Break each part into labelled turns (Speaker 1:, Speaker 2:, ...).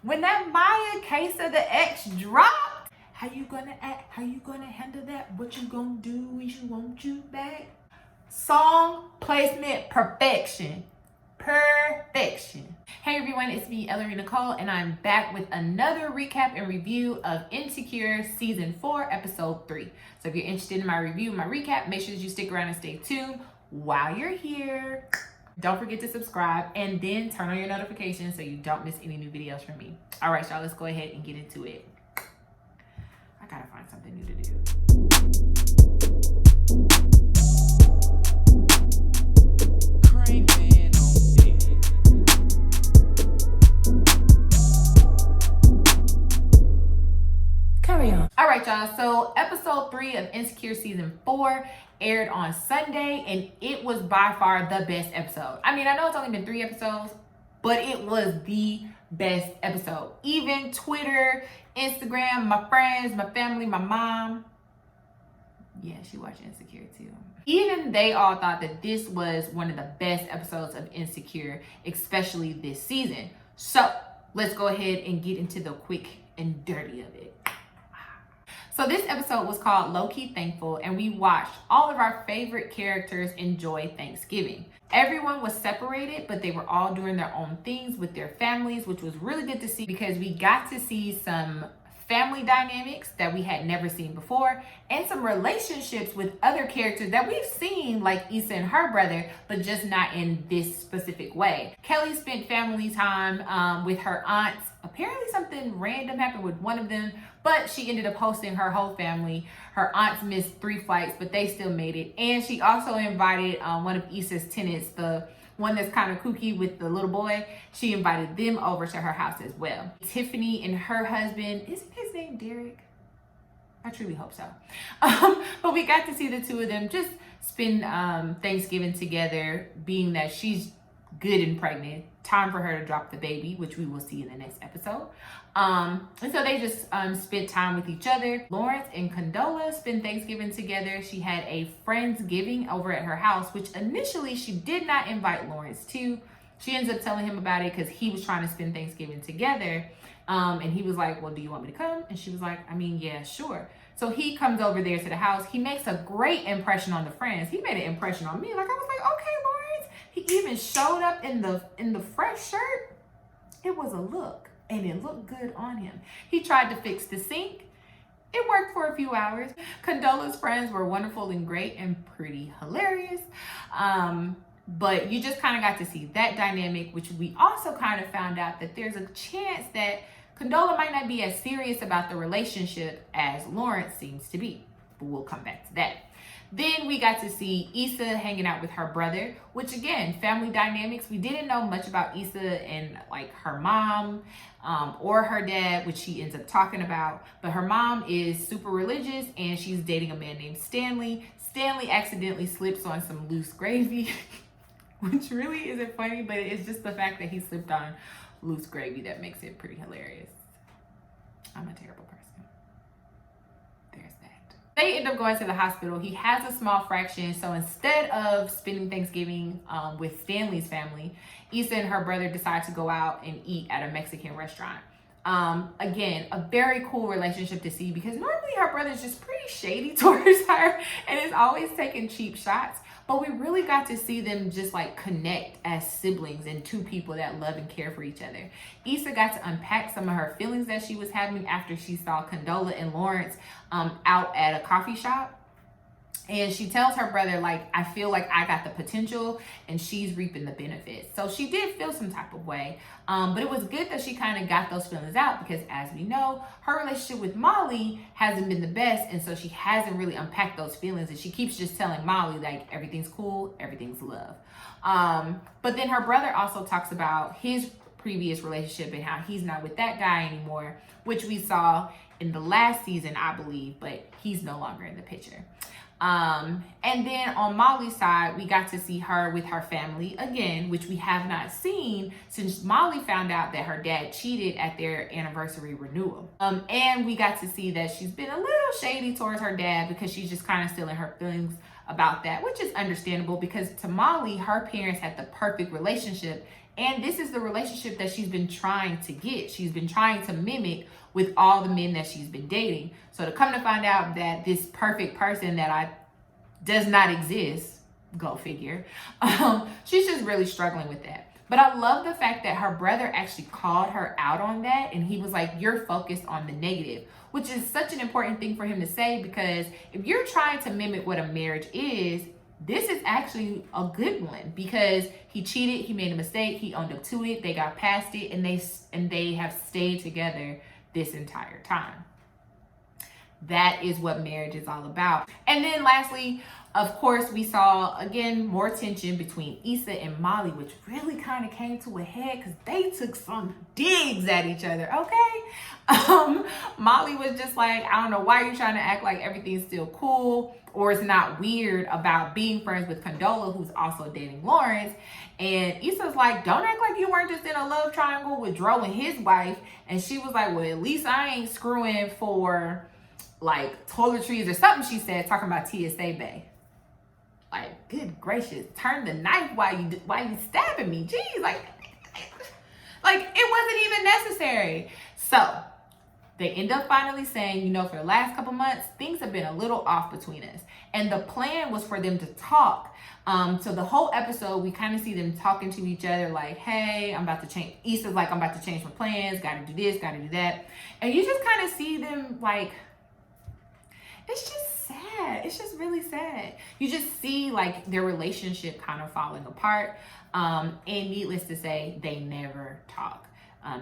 Speaker 1: When that Maya case of the ex dropped, how you gonna act? How you gonna handle that? What you gonna do when she want you back? Song placement perfection. Perfection. Hey everyone, it's me, Ellery Nicole, and I'm back with another recap and review of Insecure Season 4, Episode 3. So if you're interested in my review and my recap, make sure that you stick around and stay tuned. While you're here, don't forget to subscribe and then turn on your notifications so you don't miss any new videos from me. All right, y'all, let's go ahead and get into it. I gotta find something new to do. All right, y'all. So episode 3 of Insecure Season 4 aired on Sunday, and it was by far the best episode. I mean, I know it's only been 3 episodes, but it was the best episode. Even Twitter, Instagram, my friends, my family, my mom. Yeah, she watched Insecure too. Even they all thought that this was one of the best episodes of Insecure, especially this season. So let's go ahead and get into the quick and dirty of it. So this episode was called Lowkey Thankful, and we watched all of our favorite characters enjoy Thanksgiving. Everyone was separated, but they were all doing their own things with their families, which was really good to see because we got to see some family dynamics that we had never seen before and some relationships with other characters that we've seen, like Issa and her brother, but just not in this specific way. Kelly spent family time with her aunts. Apparently something random happened with one of them, but she ended up hosting her whole family. Her aunts missed 3 flights, but they still made it. And she also invited one of Issa's tenants, the one that's kind of kooky with the little boy. She invited them over to her house as well. Tiffany and her husband, isn't his name Derek? I truly hope so. But we got to see the two of them just spend Thanksgiving together, being that she's good and pregnant. Time for her to drop the baby, which we will see in the next episode. And so they just spent time with each other. Lawrence and Condola spent Thanksgiving together. She had a Friendsgiving over at her house, which initially she did not invite Lawrence to. She ends up telling him about it because he was trying to spend Thanksgiving together. And he was like, well, do you want me to come? And she was like, I mean, yeah, sure. So he comes over there to the house. He makes a great impression on the friends. He made an impression on me. Like, I was like, okay, Lawrence. He even showed up in the fresh shirt. It was a look, and it looked good on him. He tried to fix the sink. It worked for a few hours. Condola's friends were wonderful and great and pretty hilarious. But you just kind of got to see that dynamic, which we also kind of found out that there's a chance that Condola might not be as serious about the relationship as Lawrence seems to be. But we'll come back to that. Then we got to see Issa hanging out with her brother, which again, family dynamics. We didn't know much about Issa and like her mom or her dad, which she ends up talking about. But her mom is super religious and she's dating a man named Stanley. Stanley accidentally slips on some loose gravy, which really isn't funny, but it's just the fact that he slipped on loose gravy that makes it pretty hilarious. I'm a terrible person. There's that. They end up going to the hospital. He has a small fraction. So instead of spending Thanksgiving with Stanley's family, Issa and her brother decide to go out and eat at a Mexican restaurant. Again, a very cool relationship to see because normally her brother's just pretty shady towards her and is always taking cheap shots. But we really got to see them just like connect as siblings and two people that love and care for each other. Issa got to unpack some of her feelings that she was having after she saw Condola and Lawrence out at a coffee shop. And she tells her brother, like, I feel like I got the potential and she's reaping the benefits. So she did feel some type of way. But it was good that she kind of got those feelings out because as we know, her relationship with Molly hasn't been the best. And so she hasn't really unpacked those feelings. And she keeps just telling Molly, like, everything's cool, everything's love. But then her brother also talks about his previous relationship and how he's not with that guy anymore, which we saw in the last season, I believe, but he's no longer in the picture. And then on Molly's side, we got to see her with her family again, which we have not seen since Molly found out that her dad cheated at their anniversary renewal. And we got to see that she's been a little shady towards her dad because she's just kind of still in her feelings about that, which is understandable because to Molly, her parents had the perfect relationship And this is the relationship that she's been trying to get. She's been trying to mimic with all the men that she's been dating. So to come to find out that this perfect person does not exist, go figure, she's just really struggling with that. But I love the fact that her brother actually called her out on that. And he was like, you're focused on the negative, which is such an important thing for him to say, because if you're trying to mimic what a marriage is, this is actually a good one, because he cheated, he made a mistake, he owned up to it, they got past it, and they have stayed together this entire time. That is what marriage is all about. And then lastly, of course, we saw, again, more tension between Issa and Molly, which really kind of came to a head because they took some digs at each other, okay? Molly was just like, I don't know why you're trying to act like everything's still cool or it's not weird about being friends with Condola, who's also dating Lawrence. And Issa's like, don't act like you weren't just in a love triangle with Dro and his wife. And she was like, well, at least I ain't screwing for like toiletries or something, she said, talking about TSA Bay. Like, good gracious, turn the knife while you stabbing me. Jeez, like it wasn't even necessary. So they end up finally saying, for the last couple months, things have been a little off between us. And the plan was for them to talk. So the whole episode, we kind of see them talking to each other like, hey, I'm about to change. Issa's like, I'm about to change my plans. Got to do this, got to do that. And you just kind of see them like, it's just sad. It's just really sad. You just see like their relationship kind of falling apart. And needless to say, they never talk.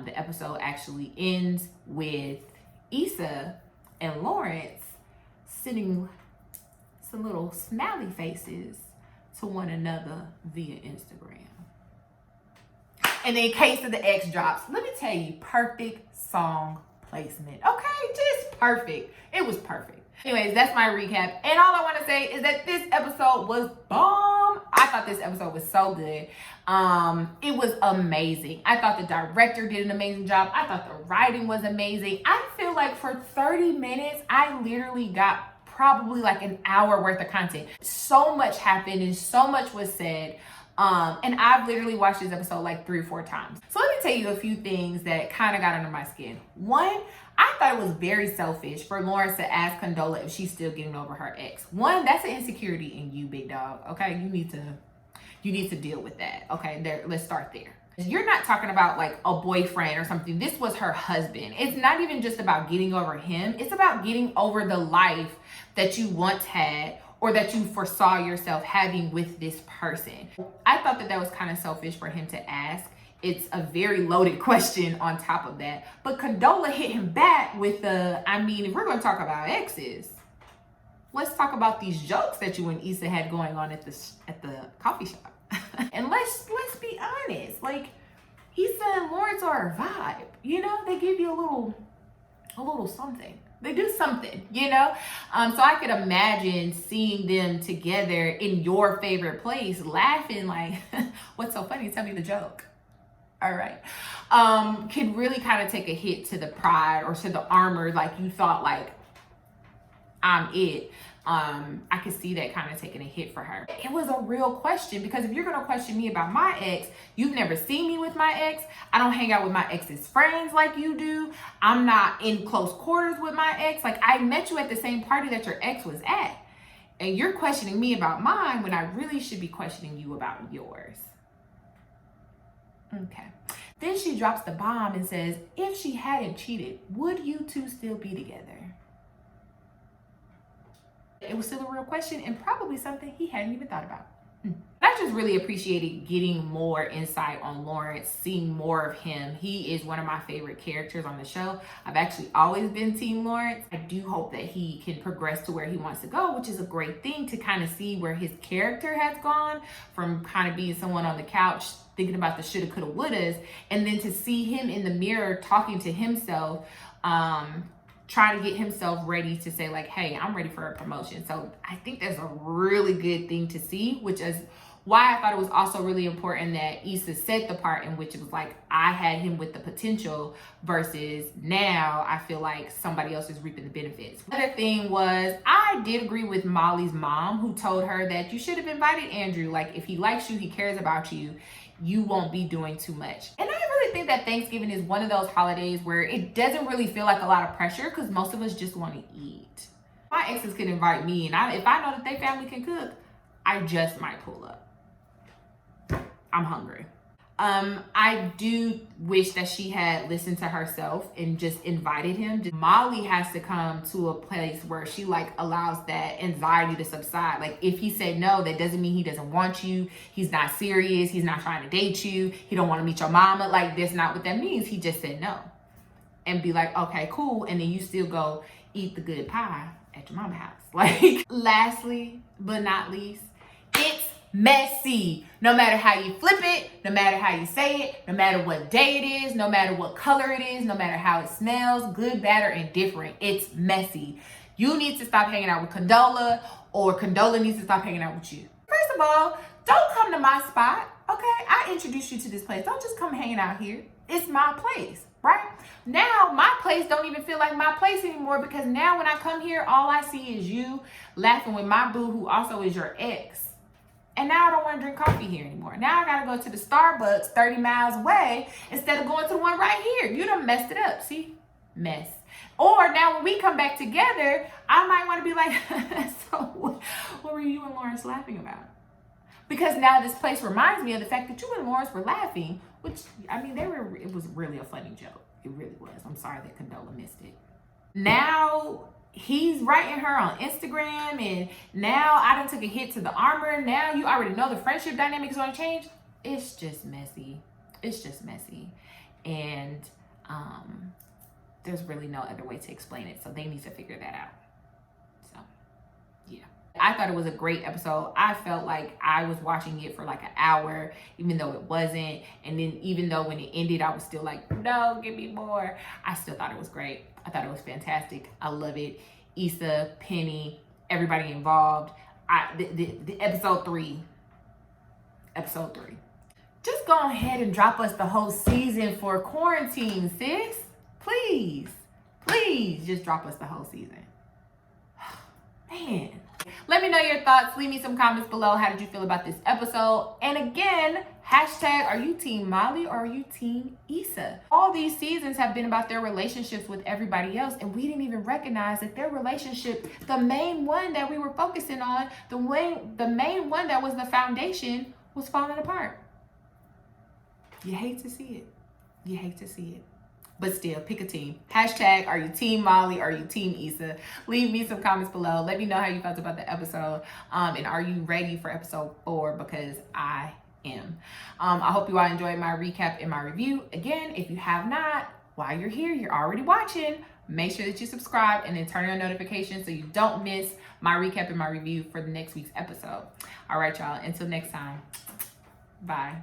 Speaker 1: The episode actually ends with Issa and Lawrence sending some little smiley faces to one another via Instagram. And in case of the X drops, let me tell you, perfect song placement. Okay, just perfect. It was perfect. Anyways, that's my recap. And all I want to say is that this episode was bomb. I thought this episode was so good. It was amazing. I thought the director did an amazing job. I thought the writing was amazing. I feel like for 30 minutes, I literally got probably like an hour worth of content. So much happened and so much was said. And I've literally watched this episode like 3 or 4 times. So let me tell you a few things that kind of got under my skin. One, I thought it was very selfish for Lawrence to ask Condola if she's still getting over her ex. One, that's an insecurity in you, big dog. Okay, you need to deal with that. Okay, let's start there. You're not talking about like a boyfriend or something. This was her husband. It's not even just about getting over him. It's about getting over the life that you once had or that you foresaw yourself having with this person. I thought that was kind of selfish for him to ask. It's a very loaded question on top of that. But Condola hit him back with if we're going to talk about exes, let's talk about these jokes that you and Issa had going on at the coffee shop. And let's be honest, like Issa and Lawrence are a vibe. They give you a little something. They do something, So I could imagine seeing them together in your favorite place, laughing like, what's so funny? Tell me the joke. All right. Can really kind of take a hit to the pride or to the armor. Like you thought like, I'm it. I could see that kind of taking a hit for her. It was a real question, because if you're going to question me about my ex, you've never seen me with my ex. I don't hang out with my ex's friends like you do. I'm not in close quarters with my ex. Like I met you at the same party that your ex was at. And you're questioning me about mine when I really should be questioning you about yours. Okay. Then she drops the bomb and says, if she hadn't cheated, would you two still be together? It was still a real question and probably something he hadn't even thought about. I just really appreciated getting more insight on Lawrence, seeing more of him. He is one of my favorite characters on the show. I've actually always been Team Lawrence. I do hope that he can progress to where he wants to go, which is a great thing to kind of see where his character has gone from kind of being someone on the couch thinking about the shoulda, coulda, wouldas, and then to see him in the mirror talking to himself, trying to get himself ready to say like, hey, I'm ready for a promotion. So I think that's a really good thing to see, which is why I thought it was also really important that Issa said the part in which it was like, I had him with the potential versus now I feel like somebody else is reaping the benefits. The other thing was, I did agree with Molly's mom, who told her that you should have invited Andrew. Like if he likes you, he cares about you. you won't be doing too much. And I really think that Thanksgiving is one of those holidays where it doesn't really feel like a lot of pressure because most of us just want to eat. My exes can invite me, and if I know that their family can cook, I just might pull up. I'm hungry. I do wish that she had listened to herself and just invited him. Molly has to come to a place where she like allows that anxiety to subside. Like if he said no, that doesn't mean he doesn't want you. He's not serious. He's not trying to date you. He don't want to meet your mama. Like that's not what that means. He just said no. And be like, okay, cool. And then you still go eat the good pie at your mama's house. Like lastly, but not least, it's messy. No matter how you flip it, no matter how you say it, no matter what day it is, no matter what color it is, no matter how it smells, good, bad, or indifferent, it's messy. You need to stop hanging out with Condola, or Condola needs to stop hanging out with you. First of all, don't come to my spot, okay? I introduced you to this place. Don't just come hanging out here. It's my place, right? Now, my place don't even feel like my place anymore because now when I come here, all I see is you laughing with my boo, who also is your ex. And now I don't want to drink coffee here anymore. Now I got to go to the Starbucks 30 miles away instead of going to the one right here. You done messed it up. See? Mess. Or now when we come back together, I might want to be like, so what were you and Lawrence laughing about? Because now this place reminds me of the fact that you and Lawrence were laughing, which, I mean, it was really a funny joke. It really was. I'm sorry that Condola missed it. Now he's writing her on Instagram, and now I done took a hit to the armor. Now you already know the friendship dynamic is going to change. It's just messy. It's just messy. And there's really no other way to explain it. So they need to figure that out. So, yeah. I thought it was a great episode. I felt like I was watching it for like an hour, even though it wasn't. And then even though when it ended, I was still like, no, give me more. I still thought it was great. I thought it was fantastic. I love it. Issa, Penny, everybody involved. The episode 3. Just go ahead and drop us the whole season for quarantine, sis. Please, just drop us the whole season. Man. Let me know your thoughts. Leave me some comments below. How did you feel about this episode? And again, hashtag, are you team Molly or are you team Issa? All these seasons have been about their relationships with everybody else, and we didn't even recognize that their relationship, the main one that we were focusing on, the main one that was the foundation, was falling apart. You hate to see it. But still, pick a team. Hashtag, are you team Molly? Are you team Issa? Leave me some comments below. Let me know how you felt about the episode. And are you ready for episode 4? Because I am. I hope you all enjoyed my recap and my review. Again, if you have not, while you're here, you're already watching, make sure that you subscribe and then turn on notifications so you don't miss my recap and my review for the next week's episode. All right, y'all. Until next time. Bye.